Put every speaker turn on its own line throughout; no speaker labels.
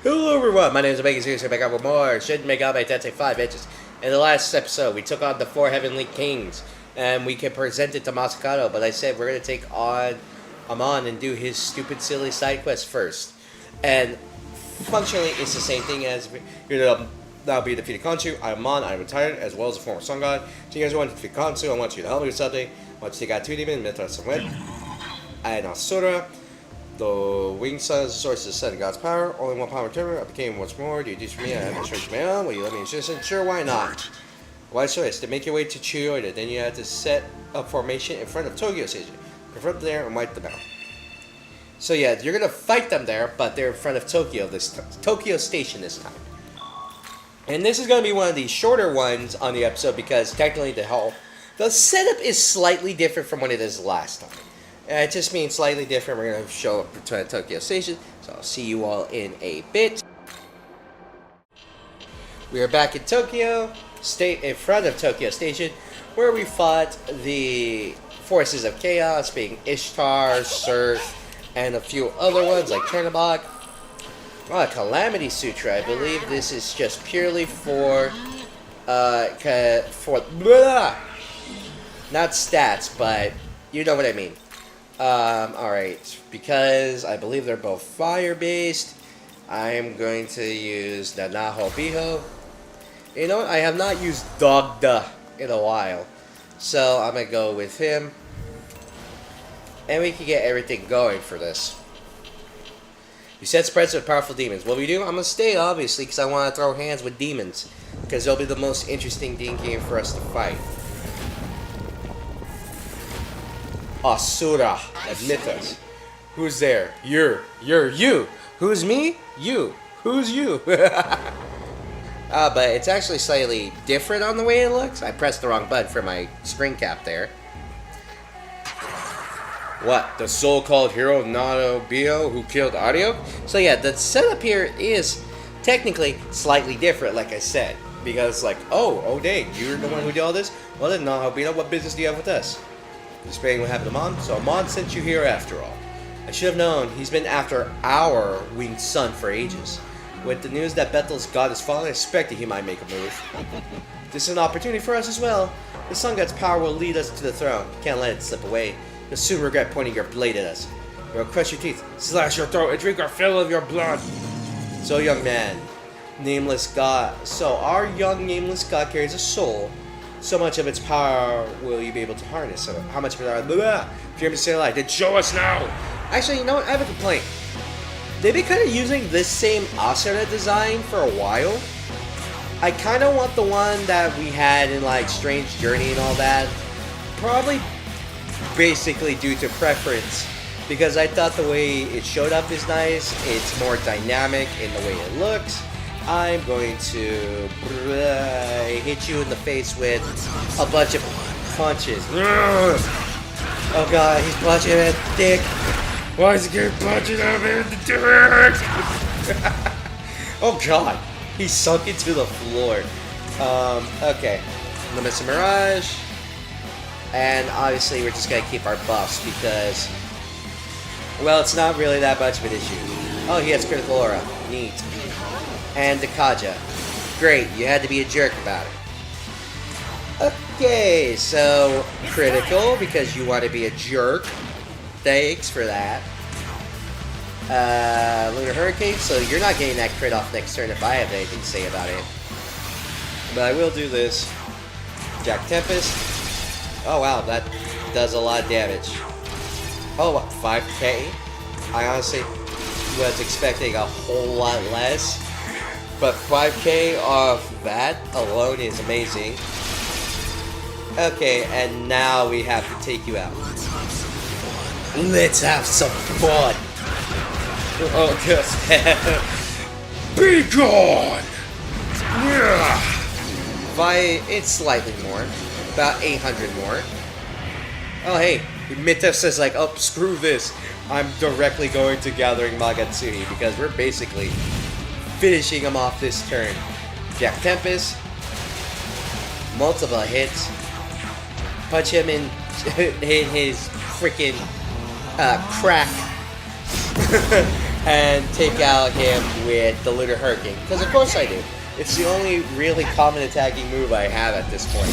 Hello everyone, my name is Megami, here back up with more Shin Megami Tensei 5 inches. In the last episode, we took on the 4 Heavenly Kings, and we can present it to Masakato, but I said we're going to take on Amon and do his stupid, silly side quest first. And functionally, it's the same thing as that'll be defeated Khonsu. I'm Amon, I'm retired, as well as a former sun god. So you guys want to defeat Khonsu, I want you to help me with something. I want you to take out 2 demons, Mithras and Wet, and Asura. The winged sun is the source of the sun and God's power. Only one power returner. I became once more. Do you do for me? I have no strength of my own. Will you let me assist? Sure, why not? Why choice? To make your way to Chiyoda, then you have to set up formation in front of Tokyo Station. Confront them there and wipe them out. So yeah, you're gonna fight them there, but they're in front of Tokyo Station this time. And this is gonna be one of the shorter ones on the episode because technically the setup is slightly different from what it is last time. It just means slightly different. We're going to show up to Tokyo Station. So I'll see you all in a bit. We are back in Tokyo, in front of Tokyo Station, where we fought the forces of chaos, being Ishtar, Surf, and a few other ones like Chernobog. Oh, Calamity Sutra. I believe this is just purely for not stats, but you know what I mean. Alright, because I believe they're both fire-based, I am going to use the Naho Biho. You know what, I have not used Dogda in a while, so I'm going to go with him. And we can get everything going for this. You set spreads with powerful demons. What we do? I'm going to stay, obviously, because I want to throw hands with demons, because they'll be the most interesting game for us to fight. Asura, admit us. Who's there? You're you. Who's me? You. Who's you? But it's actually slightly different on the way it looks. I pressed the wrong button for my screen cap there. What? The so-called hero Naho Biho who killed Audio? So yeah, the setup here is technically slightly different, like I said. Because like, oh dang, you're the one who did all this? Well then, Naho Biho, what business do you have with us? Displaying what happened to Amon, so Amon sent you here after all. I should have known, he's been after our winged son for ages. With the news that Bethel's god is fallen, I expected he might make a move. This is an opportunity for us as well. The sun god's power will lead us to the throne. Can't let it slip away. You'll soon regret pointing your blade at us. You'll crush your teeth, slash your throat, and drink our fill of your blood. So young man, nameless god. So our young nameless god carries a soul. So much of its power will you be able to harness? So how much of it are if you're able to say a lie, then show us now! Actually, you know what? I have a complaint. They've been kind of using this same Asura design for a while. I kind of want the one that we had in like Strange Journey and all that. Probably basically due to preference. Because I thought the way it showed up is nice. It's more dynamic in the way it looks. I'm going to hit you in the face with a bunch of punches. Oh god, he's punching him in the dick. Why is he getting punching him in the dick? Oh god, he sunk into the floor. Okay. Limits of Mirage. And obviously we're just going to keep our buffs because, well, it's not really that much of an issue. Oh, he has critical aura. Neat. And the Kaja. Great, you had to be a jerk about it. Okay, so critical because you want to be a jerk. Thanks for that. Lunar Hurricane, so you're not getting that crit off next turn if I have anything to say about it. But I will do this. Jack Tempest. Oh wow, that does a lot of damage. Oh, what, 5k? I honestly was expecting a whole lot less. But 5k off that alone is amazing. Okay, and now we have to take you out. Let's have some fun! Oh, just be gone! Yeah. It's slightly more. About 800 more. Oh hey, Mithras says like, oh, screw this. I'm directly going to Gathering Magatsuri because we're basically finishing him off this turn. Jack Tempest. Multiple hits. Punch him in his freaking crack. and take out him with the Lunar Hurricane. Because of course I do. It's the only really common attacking move I have at this point.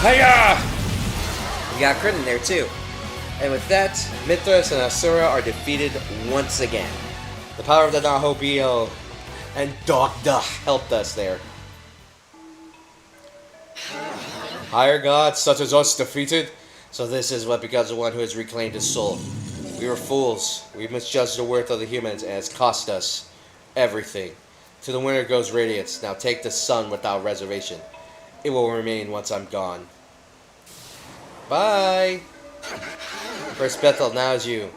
Hiya! We got crit in there too. And with that, Mithras and Asura are defeated once again. The power of the Nahobio and Dogda helped us there. Higher gods such as us defeated? So this is what becomes of one who has reclaimed his soul. We were fools. We misjudged the worth of the humans, and it's cost us everything. To the winner goes radiance. Now take the sun without reservation. It will remain once I'm gone. Bye! First Bethel, now is you.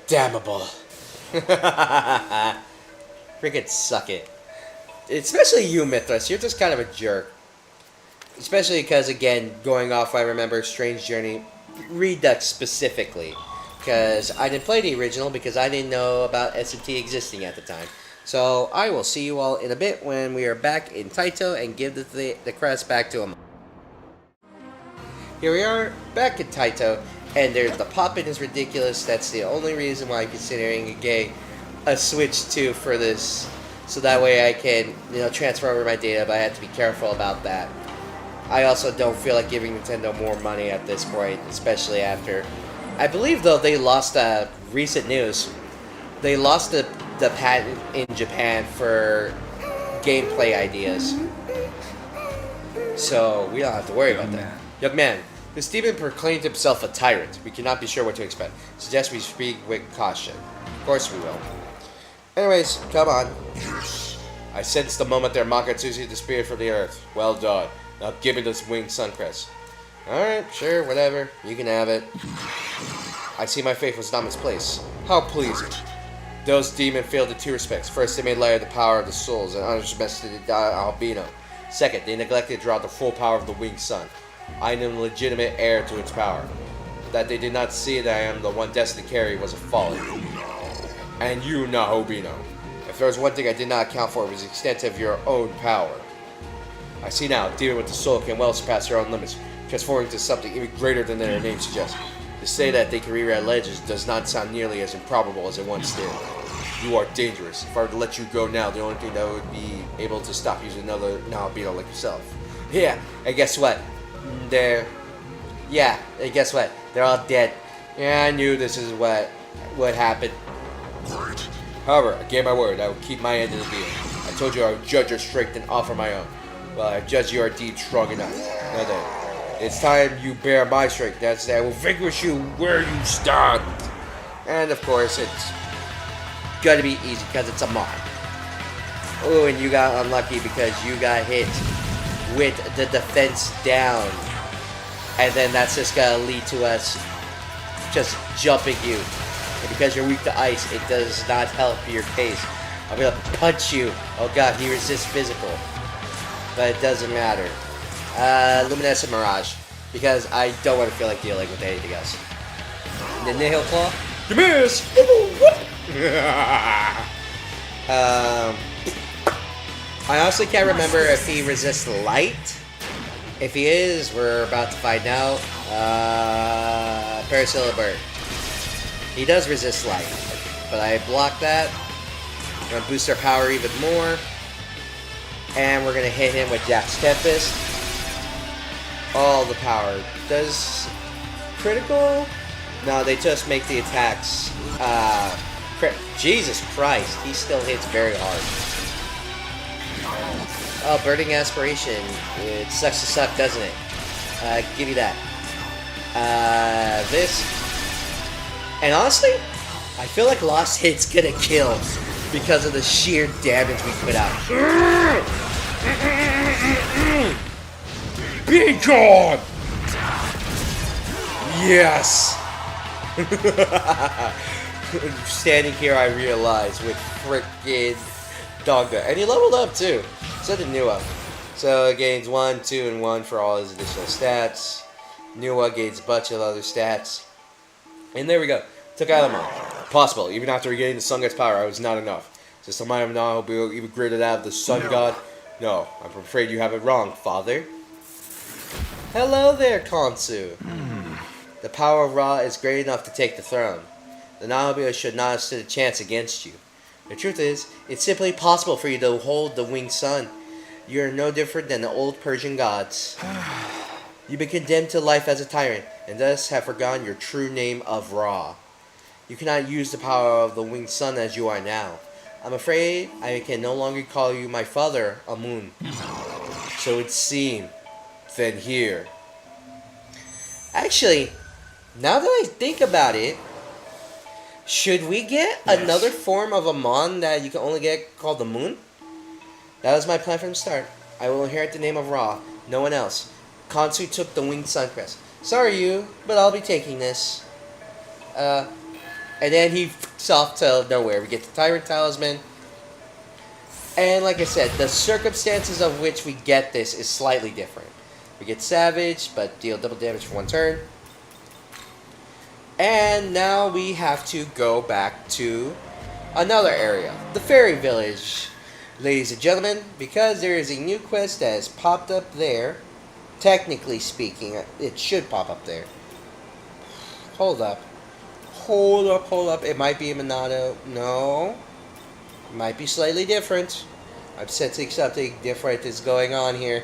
Damnable. Freaking suck it. Especially you, Mithras. You're just kind of a jerk. Especially because, again, going off, I remember Strange Journey Redux specifically. Because I didn't play the original because I didn't know about SMT existing at the time. So I will see you all in a bit when we are back in Taito and give the crest back to Amon. Here we are, back in Taito, and the pop-in is ridiculous. That's the only reason why I'm considering a Switch 2 for this. So that way I can, transfer over my data, but I have to be careful about that. I also don't feel like giving Nintendo more money at this point, especially after... I believe, though, they lost recent news. They lost the patent in Japan for gameplay ideas. So we don't have to worry about that. Young man, this demon proclaimed himself a tyrant. We cannot be sure what to expect. Suggest we speak with caution. Of course we will. Anyways, come on. I sensed the moment their Makatsushi disappeared from the earth. Well done. Now give me this winged sun crest. Alright, sure, whatever. You can have it. I see my faith was not misplaced. How pleasing. Those demons failed in two respects. First, they made light of the power of the souls and underestimated the albino. Second, they neglected to draw the full power of the winged sun. I am the legitimate heir to its power. That they did not see that I am the one destined to carry was a folly. And you, Nahobino. If there was one thing I did not account for, it was the extent of your own power. I see now, demon with the soul can well surpass their own limits, transforming to something even greater than their name suggests. To say that they can rewrite legends does not sound nearly as improbable as it once did. You are dangerous. If I were to let you go now, the only thing that would be able to stop you is another Nahobino like yourself. Yeah, and guess what? And guess what? They're all dead. Yeah, I knew this is what would happen. However, I gave my word I would keep my end of the deal. I told you I would judge your strength and offer my own. Well, I judge your deed strong enough. Now then, it's time you bear my strength. That's I will vanquish you where you stand. And of course, it's gonna be easy because it's Amon. Oh, and you got unlucky because you got hit with the defense down. And then that's just gonna lead to us just jumping you. And because you're weak to ice, it does not help your case. I'm gonna punch you. Oh god, he resists physical. But it doesn't matter. Luminescent Mirage. Because I don't want to feel like dealing with anything else. The Nihil Claw. You miss! I honestly can't remember if he resists light. If he is, we're about to find out. Parasilla Bird. He does resist light. But I block that. I'm going to boost our power even more. And we're going to hit him with Jack's Tempest. All the power. Does critical? No, they just make the attacks. Jesus Christ, he still hits very hard. Oh, Burning Aspiration. It sucks to suck, doesn't it? Give you that. This. And honestly, I feel like Lost Hit's gonna kill because of the sheer damage we put out. Be gone! Yes! Standing here, I realize with frickin' Dogda. And he leveled up too. So did Nua. So it gains 1, 2, and 1 for all his additional stats. Nua gains a bunch of other stats. And there we go. Took out Amon. Possible. Even after regaining the Sun God's power, I was not enough. Since the might of Amon will be even greater than that of the Sun God. No, I'm afraid you have it wrong, Father. Hello there, Khonsu. The power of Ra is great enough to take the throne. the Nanobio should not have stood a chance against you. The truth is, it's simply possible for you to hold the winged sun. You are no different than the old Persian gods. You've been condemned to life as a tyrant, and thus have forgotten your true name of Ra. You cannot use the power of the winged sun as you are now. I'm afraid I can no longer call you my father, Amon. So it seemed, then here. Actually, now that I think about it, should we get another form of Amon that you can only get called the moon? That was my plan from the start. I will inherit the name of Ra, no one else. Khonsu took the winged sun crest. Sorry you, but I'll be taking this. And then he f***s off to nowhere. We get the Tyrant Talisman. And like I said, the circumstances of which we get this is slightly different. We get Savage, but deal double damage for one turn. And now we have to go back to another area. The Fairy Village, ladies and gentlemen. Because there is a new quest that has popped up there. Technically speaking, it should pop up there. Hold up. Hold up. It might be a Monado. No. It might be slightly different. I'm sensing something different is going on here.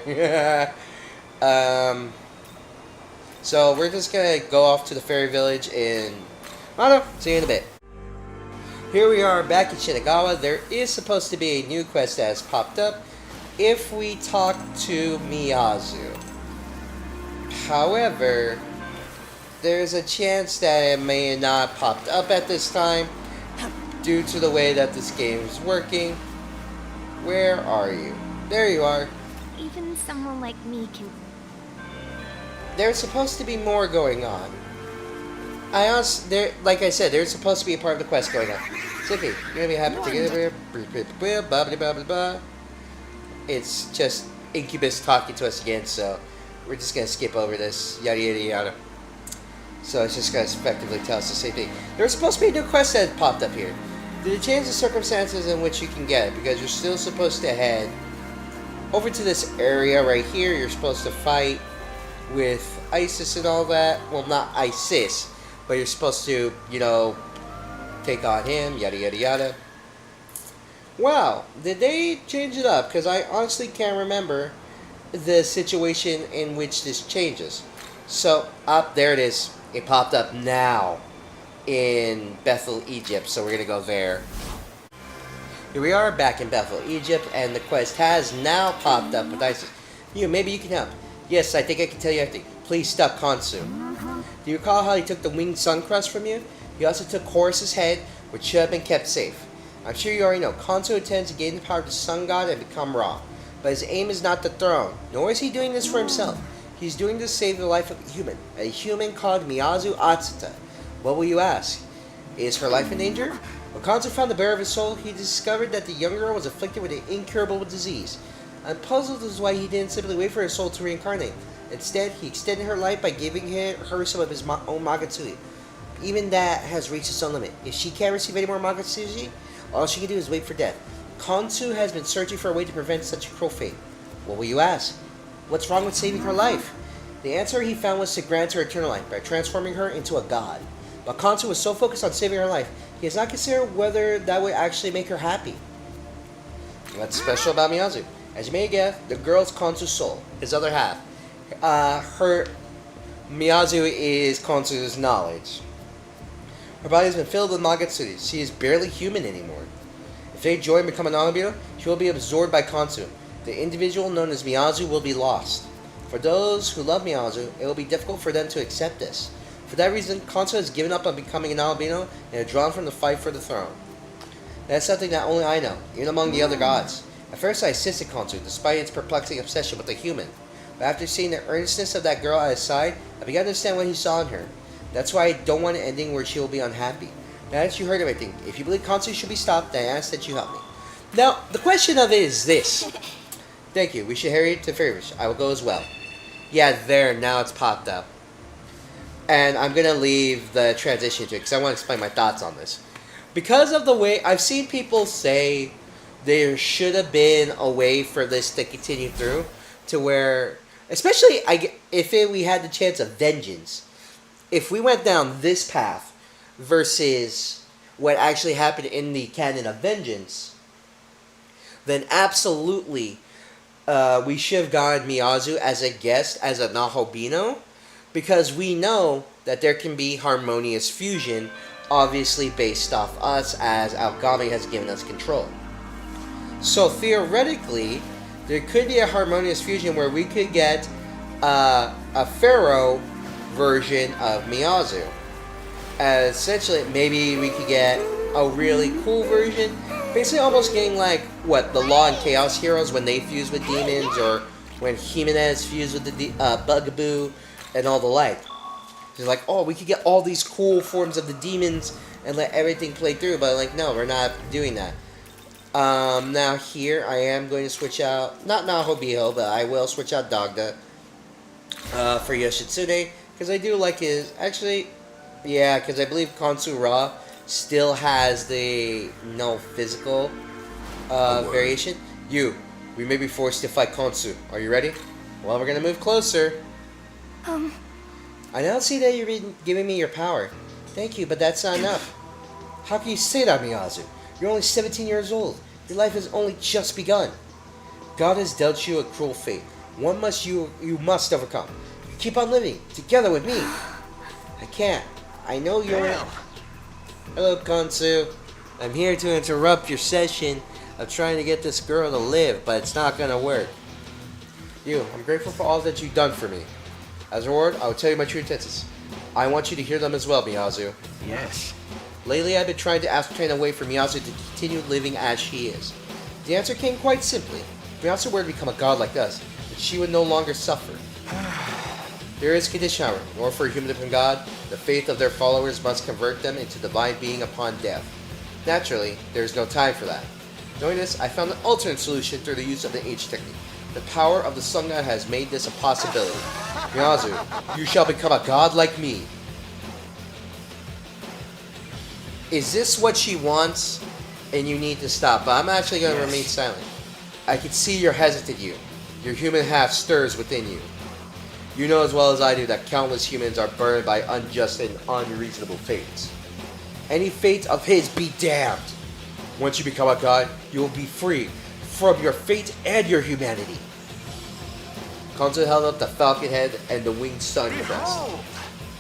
So we're just going to go off to the Fairy Village in Monado. See you in a bit. Here we are back in Shinagawa. There is supposed to be a new quest that has popped up if we talk to Miyazu. However, there's a chance that it may not have popped up at this time due to the way that this game is working. Where are you? There you are.
Even someone like me can...
There's supposed to be more going on. Like I said, there's supposed to be a part of the quest going on. Zippy, you're gonna be happy together. It's just Incubus talking to us again, so we're just gonna skip over this. Yada yada yada. So it's just gonna effectively tell us the same thing. There's supposed to be a new quest that popped up here. Did it change the circumstances in which you can get it? Because you're still supposed to head over to this area right here. You're supposed to fight with ISIS and all that. Well, not ISIS, but you're supposed to, you know, take on him, yada yada yada. Wow, did they change it up? Because I honestly can't remember the situation in which this changes. So, up there it is. It popped up now in Bethel, Egypt. So we're going to go there. Here we are back in Bethel, Egypt. And the quest has now popped up with ISIS. Maybe you can help. Yes, I think I can tell you everything. Please stop Khonsu. Do you recall how he took the winged sun crest from you? He also took Horus's head, which should have been kept safe. I'm sure you already know. Khonsu intends to gain the power of the sun god and become Ra. But his aim is not the throne, nor is he doing this for himself. He's doing this to save the life of a human called Miyazu Atsuta. What will you ask? Is her life in danger? When Khonsu found the bearer of his soul, he discovered that the young girl was afflicted with an incurable disease. I'm puzzled as to why he didn't simply wait for her soul to reincarnate. Instead, he extended her life by giving her some of his own Magatsuhi. Even that has reached its own limit. If she can't receive any more Magatsuhi, all she can do is wait for death. Khonsu has been searching for a way to prevent such a cruel fate. What will you ask? What's wrong with saving her life? The answer he found was to grant her eternal life by transforming her into a god. But Khonsu was so focused on saving her life, he has not considered whether that would actually make her happy. What's special about Miyazu? As you may guess, the girl's Khonsu's soul, his other half. Miyazu is Khonsu's knowledge. Her body has been filled with Magatsuhi. She is barely human anymore. If they join and become an Anabio, she will be absorbed by Khonsu. The individual known as Miyazu will be lost. For those who love Miyazu, it will be difficult for them to accept this. For that reason, Khonsu has given up on becoming an albino and has drawn from the fight for the throne. That's something that only I know, even among the other gods. At first I assisted Khonsu, despite its perplexing obsession with the human. But after seeing the earnestness of that girl at his side, I began to understand what he saw in her. That's why I don't want an ending where she will be unhappy. Now that you heard everything, if you believe Khonsu should be stopped, then I ask that you help me. Now, the question of it is this. Thank you. We should hurry to Fairywish. I will go as well. Yeah, there. Now it's popped up. And I'm going to leave the transition to it because I want to explain my thoughts on this. Because of the way I've seen people say there should have been a way for this to continue through to where, especially we had the chance of vengeance. If we went down this path versus what actually happened in the canon of Vengeance, then absolutely we should have gotten Miyazu as a guest, as a Nahobino, because we know that there can be harmonious fusion, obviously based off us, as Algami has given us control. So theoretically, there could be a harmonious fusion where we could get a Pharaoh version of Miyazu. Essentially, maybe we could get a really cool version, basically almost getting like, what, the Law and Chaos heroes when they fuse with demons, or when Jimenez fused with the Bugaboo, and all the like. They're like, oh, we could get all these cool forms of the demons and let everything play through, but like, no, we're not doing that. Now here, I am going to switch out, not Nahobiho, but I will switch out Dogda for Yoshitsune, because I do like his, actually, yeah, because I believe Khonsu Ra still has the no physical variation. We may be forced to fight Khonsu. Are you ready? Well, we're going to move closer. I now see that you're giving me your power. Thank you, but that's not enough. How can you say that, Miyazu? You're only 17 years old. Your life has only just begun. God has dealt you a cruel fate. One you must overcome. Keep on living, together with me. I can't. I know you're... Hello, Khonsu. I'm here to interrupt your session of trying to get this girl to live, but it's not gonna work. I'm grateful for all that you've done for me. As a reward, I will tell you my true intentions. I want you to hear them as well, Miyazu.
Yes.
Lately, I've been trying to ascertain a way for Miyazu to continue living as she is. The answer came quite simply. If Miyazu were to become a god like us, then she would no longer suffer. There is a condition, however. In order for a human to become god, the faith of their followers must convert them into divine being upon death. Naturally, there is no time for that. Knowing this, I found an alternate solution through the use of the age technique. The power of the Sun God has made this a possibility. Miyazu, you shall become a god like me. Is this what she wants? And you need to stop. But I'm actually going to remain silent. I can see you're hesitant, Your human half stirs within you. You know as well as I do that countless humans are burned by unjust and unreasonable fates. Any fate of his be damned. Once you become a god, you will be free from your fate and your humanity. Khonsu held up the falcon head and the winged sun crest.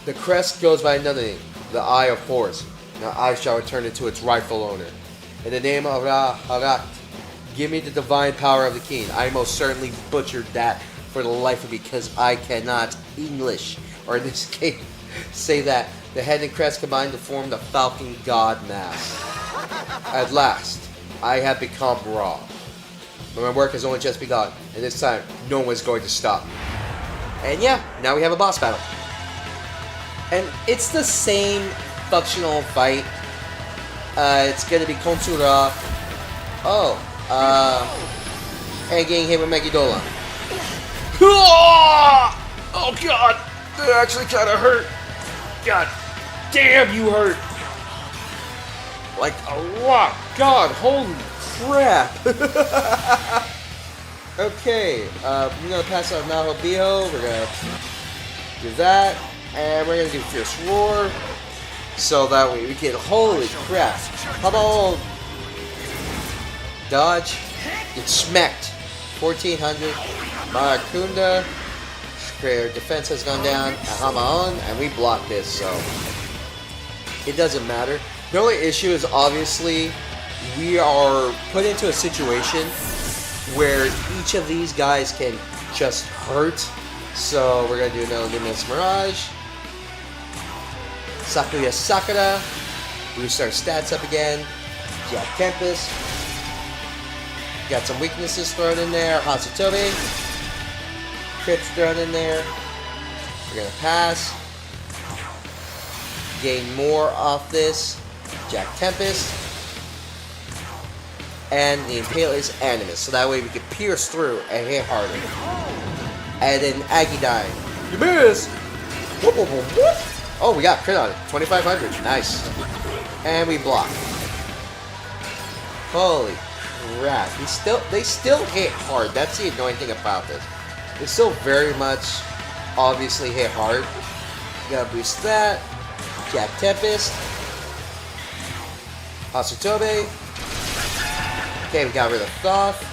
The crest goes by another name, the Eye of Horus. Now I shall return it to its rightful owner. In the name of Ra-Harat, give me the divine power of the king. I most certainly butchered that for the life of me because I cannot English, or in this case, say that the head and crest combine to form the falcon god mask. At last, I have become Ra. But my work has only just begun, and this time, no one's going to stop me. And yeah, now we have a boss battle. And it's the same functional fight. It's gonna be Khonsu Ra. And getting hit with Megidola. Oh god! That actually kinda hurt. God damn, you hurt! Like a lot. God, holy crap! Okay, we're gonna pass out Nahobiho. We're gonna do that. And we're gonna do Fierce Roar. So that way we can, holy crap. How about dodge? Get smacked. 1400. Marakunda. Their defense has gone down. Amon, and we blocked this, so it doesn't matter. The only issue is obviously we are put into a situation where each of these guys can just hurt. So we're gonna do another Luminous Mirage. Sakuya Sakura. Boost our stats up again. Jack Tempest. Got some weaknesses thrown in there. Hatsutobe. Crits thrown in there. We're gonna pass. Gain more off this. Jack Tempest. And the Impaler's Animus. So that way we can pierce through and hit harder. And then Agidine. You missed! Whoop, whoop, whoop, whoop. Oh, we got crit on it. 2500. Nice. And we block. Holy crap. They still hit hard. That's the annoying thing about this. They still very much obviously hit hard. You gotta boost that. Jack Tempest. Hasutobe. Okay, we got rid of Thoth.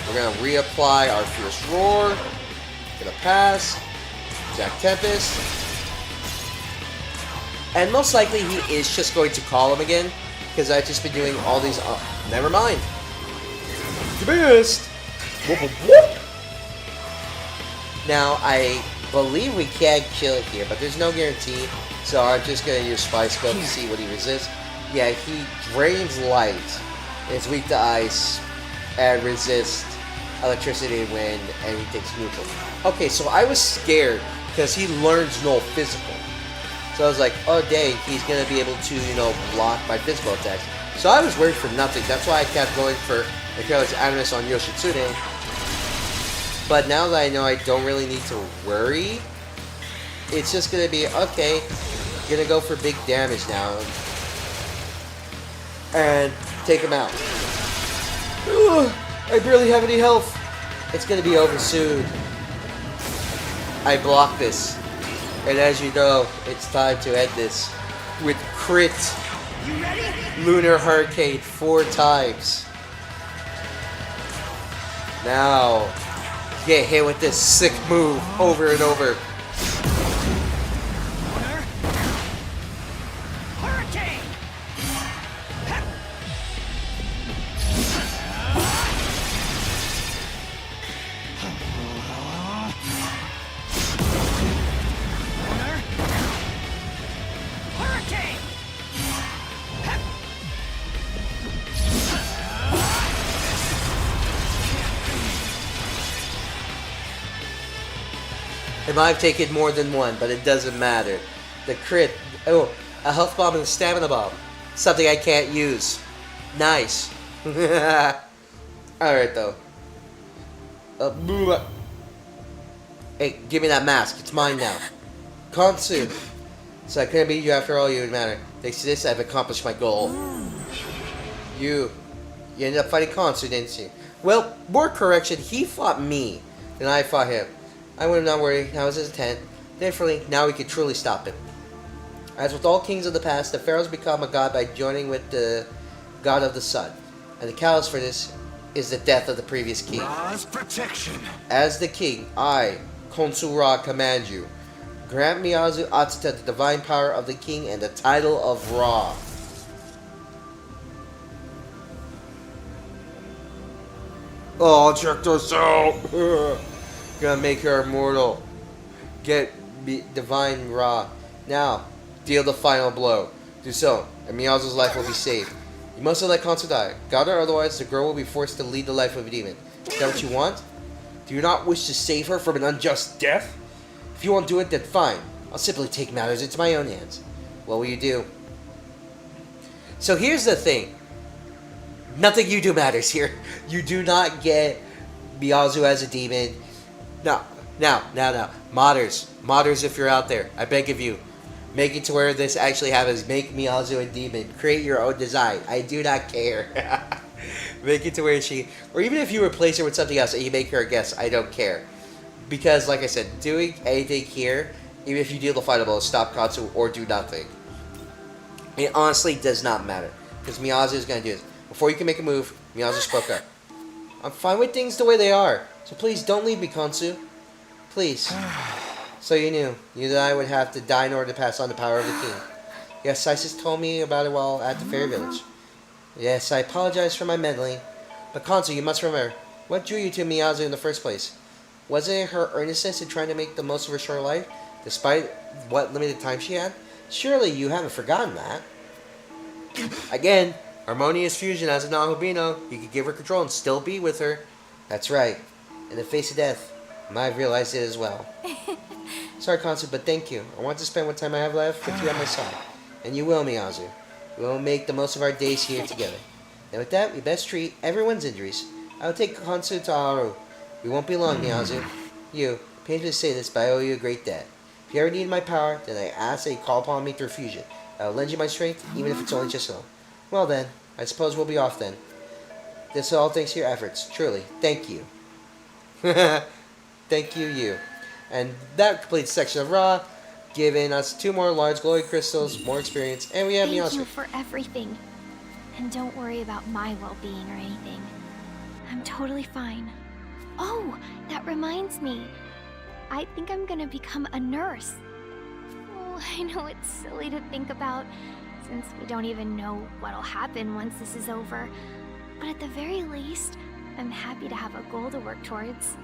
We're gonna reapply our Fierce Roar. Gonna pass. Jack Tempest. And most likely he is just going to call him again. Because I've just been doing all these... never mind. You missed. Whoop, whoop, whoop. Now, I believe we can kill it here, but there's no guarantee. So I'm just going to use Spy Scope to see what he resists. Yeah, he drains light. Is weak to ice. And resists electricity and wind. And he takes neutral. Okay, so I was scared because he learns no physical. So I was like, oh dang, he's going to be able to, you know, block my physical attacks. So I was worried for nothing. That's why I kept going for the Careless Animus on Yoshitsune. But now that I know I don't really need to worry, it's just going to be, okay, going to go for big damage now. And take him out. Ugh, I barely have any health. It's going to be over soon. I block this. And as you know, it's time to end this with crit Lunar Hurricane 4 times. Now, get hit with this sick move over and over. It might have taken more than one, but it doesn't matter. The crit... Oh, a health bomb and a stamina bomb. Something I can't use. Nice. Alright, though. Hey, give me that mask. It's mine now. Khonsu. So I couldn't beat you after all, you would matter. Thanks to this, I've accomplished my goal. You ended up fighting Khonsu, didn't you? Well, more correction, he fought me. Then I fought him. I would not worry, I was his intent. Thankfully, now we can truly stop him. As with all kings of the past, the pharaohs become a god by joining with the god of the sun. And the catalyst for this is the death of the previous king.
Ra's protection.
As the king, I, Khonsu Ra, command you. Grant Miyazu Atsuta the divine power of the king and the title of Ra. Oh, check this out! Gonna make her immortal. Get divine Ra. Now, deal the final blow. Do so, and Miyazu's life will be saved. You mustn't let Khonsu die. God or otherwise, the girl will be forced to lead the life of a demon. Is that what you want? Do you not wish to save her from an unjust death? If you won't do it, then fine. I'll simply take matters into my own hands. What will you do? So here's the thing. Nothing you do matters here. You do not get Miyazu as a demon. No. Modders, if you're out there, I beg of you, make it to where this actually happens. Make Miyazu a demon. Create your own design. I do not care. Make it to where she... Or even if you replace her with something else and you make her a guest, I don't care. Because, like I said, doing anything here, even if you deal the final blow, stop Khonsu or do nothing, it honestly does not matter. Because Miyazu is going to do this. Before you can make a move, Miyazu spoke up. I'm fine with things the way they are. So please, don't leave me, Khonsu. Please. So you knew that I would have to die in order to pass on the power of the king. Yes, Isis told me about it while at the fairy village. Yes, I apologize for my meddling. But Khonsu, you must remember, what drew you to Miyazu in the first place? Wasn't it her earnestness in trying to make the most of her short life, despite what limited time she had? Surely you haven't forgotten that. Again, harmonious fusion as a non-Hobino. You could give her control and still be with her. That's right. In the face of death, I've realized it as well. Sorry, Khonsu, but thank you. I want to spend what time I have left with you at my side. And you will, Miyazu. We will make the most of our days here together. And with that, we best treat everyone's injuries. I will take Khonsu to Aru. We won't be long, Miyazu. You, painful to say this, but I owe you a great debt. If you ever need my power, then I ask that you call upon me through fusion. I will lend you my strength, even if it's only just a little. Well then, I suppose we'll be off then. This is all thanks to your efforts. Truly, thank you. Thank you. And that completes section of Ra, giving us 2 more large glowing crystals, more experience, and we have
Thank
Miyazu.
you for everything. And don't worry about my well-being or anything. I'm totally fine. Oh, that reminds me. I think I'm gonna become a nurse. Oh, I know it's silly to think about, since we don't even know what'll happen once this is over. But at the very least, I'm happy to have a goal to work towards.